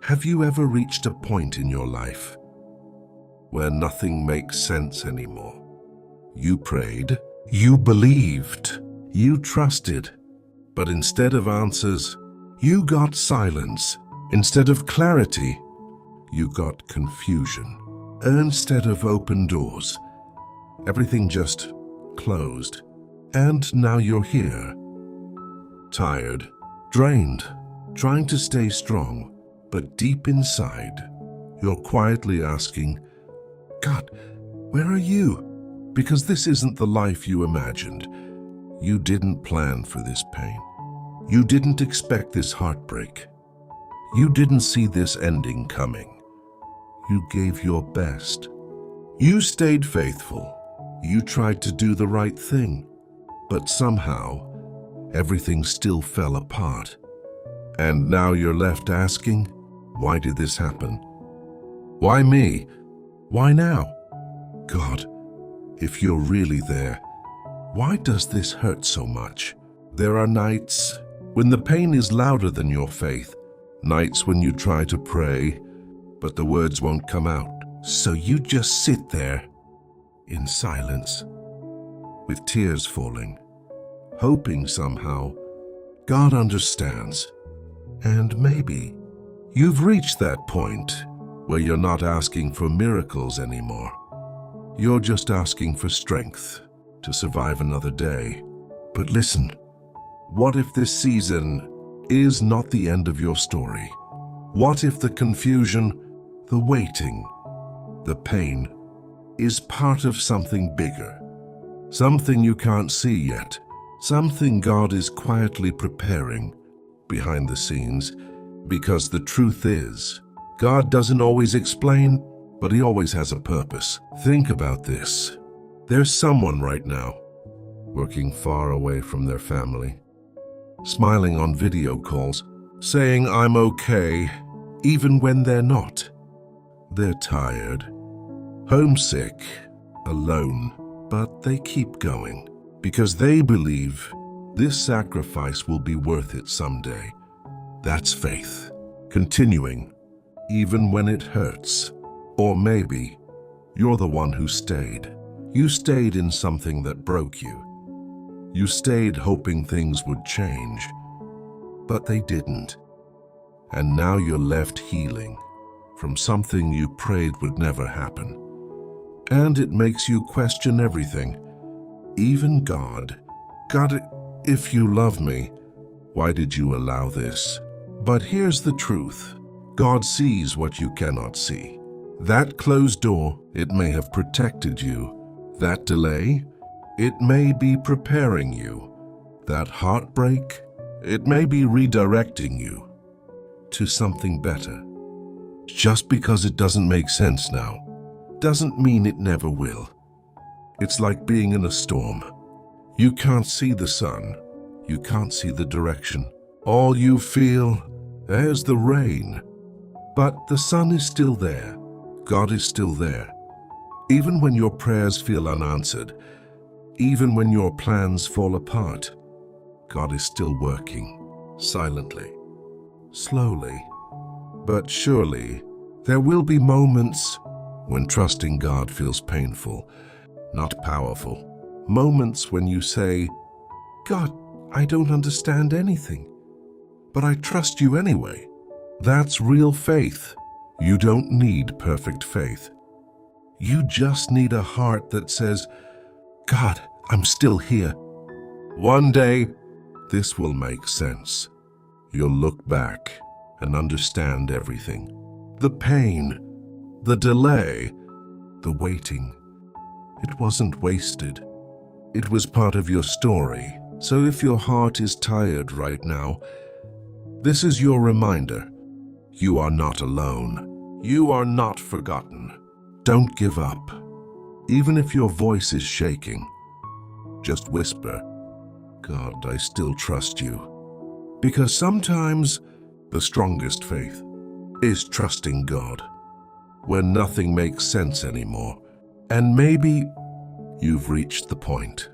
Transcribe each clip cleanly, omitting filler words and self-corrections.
Have you ever reached a point in your life where nothing makes sense anymore? You prayed, you believed, you trusted, but instead of answers, you got silence. Instead of clarity, you got confusion. Instead of open doors, everything just closed. And now you're here, tired, drained, trying to stay strong, but deep inside, you're quietly asking, God, where are you? Because this isn't the life you imagined. You didn't plan for this pain. You didn't expect this heartbreak. You didn't see this ending coming. You gave your best. You stayed faithful. You tried to do the right thing. But somehow, everything still fell apart. And now you're left asking, why did this happen? Why me? Why now? God, if you're really there, why does this hurt so much? There are nights when the pain is louder than your faith. Nights when you try to pray, but the words won't come out. So you just sit there in silence, with tears falling, hoping somehow God understands. And maybe you've reached that point where you're not asking for miracles anymore. You're just asking for strength to survive another day. But listen, what if this season is not the end of your story? What if the confusion, the waiting, the pain is part of something bigger? Something you can't see yet. Something God is quietly preparing behind the scenes. Because the truth is, God doesn't always explain, but He always has a purpose. Think about this. There's someone right now, working far away from their family, smiling on video calls, saying, I'm okay, even when they're not. They're tired, homesick, alone, but they keep going because they believe this sacrifice will be worth it someday. That's faith, continuing, even when it hurts. Or maybe you're the one who stayed. You stayed in something that broke you. You stayed hoping things would change, but they didn't. And now you're left healing from something you prayed would never happen. And it makes you question everything, even God. God, if you love me, why did you allow this? But here's the truth. God sees what you cannot see. That closed door, it may have protected you. That delay, it may be preparing you. That heartbreak, it may be redirecting you to something better. Just because it doesn't make sense now, doesn't mean it never will. It's like being in a storm. You can't see the sun. You can't see the direction. All you feel, there's the rain. But the sun is still there. God is still there. Even when your prayers feel unanswered, even when your plans fall apart, God is still working, silently, slowly. But surely, there will be moments when trusting God feels painful, not powerful. Moments when you say, God, I don't understand anything, but I trust you anyway. That's real faith. You don't need perfect faith. You just need a heart that says, God, I'm still here. One day, this will make sense. You'll look back and understand everything. The pain, the delay, the waiting. It wasn't wasted. It was part of your story. So if your heart is tired right now, this is your reminder. You are not alone. You are not forgotten. Don't give up. Even if your voice is shaking, just whisper, God, I still trust you. Because sometimes the strongest faith is trusting God when nothing makes sense anymore. And maybe you've reached the point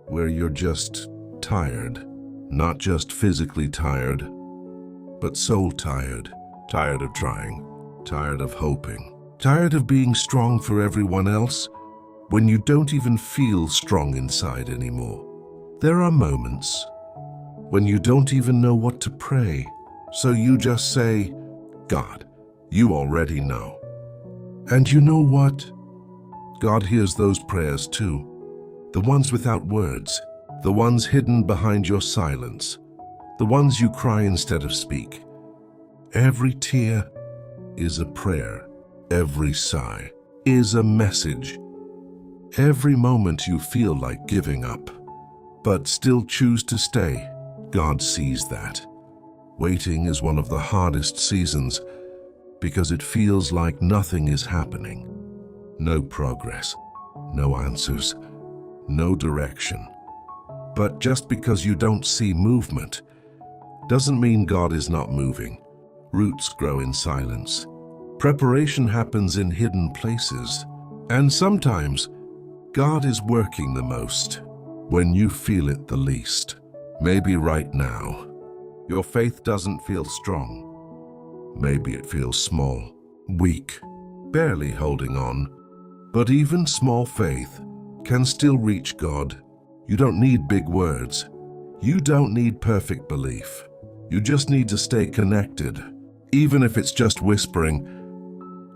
where you're just tired, not just physically tired, but soul tired, Tired of trying, tired of hoping, tired of being strong for everyone else when you don't even feel strong inside anymore. There are moments when you don't even know what to pray, so you just say, God, you already know. And you know what? God hears those prayers too. The ones without words, the ones hidden behind your silence, the ones you cry instead of speak. Every tear is a prayer. Every sigh is a message. Every moment you feel like giving up, but still choose to stay, God sees that. Waiting is one of the hardest seasons because it feels like nothing is happening. No progress, no answers, no direction. But just because you don't see movement doesn't mean God is not moving. Roots grow in silence. Preparation happens in hidden places. And sometimes God is working the most when you feel it the least. Maybe right now, your faith doesn't feel strong. Maybe it feels small, weak, barely holding on. But even small faith can still reach God. You don't need big words. You don't need perfect belief. You just need to stay connected, even if it's just whispering,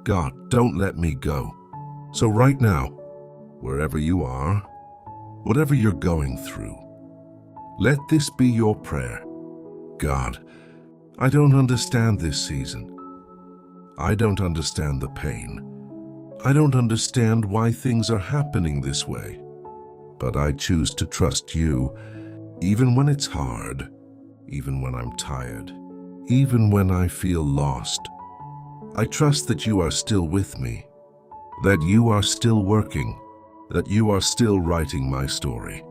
God, don't let me go. So right now, wherever you are, whatever you're going through, let this be your prayer. God, I don't understand this season. I don't understand the pain. I don't understand why things are happening this way. But I choose to trust you, even when it's hard, even when I'm tired, even when I feel lost. I trust that you are still with me, that you are still working, that you are still writing my story.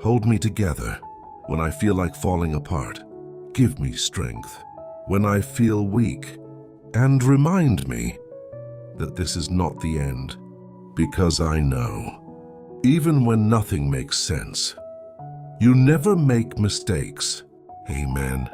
Hold me together when I feel like falling apart. Give me strength when I feel weak, and remind me that this is not the end, because I know, even when nothing makes sense, you never make mistakes. Amen.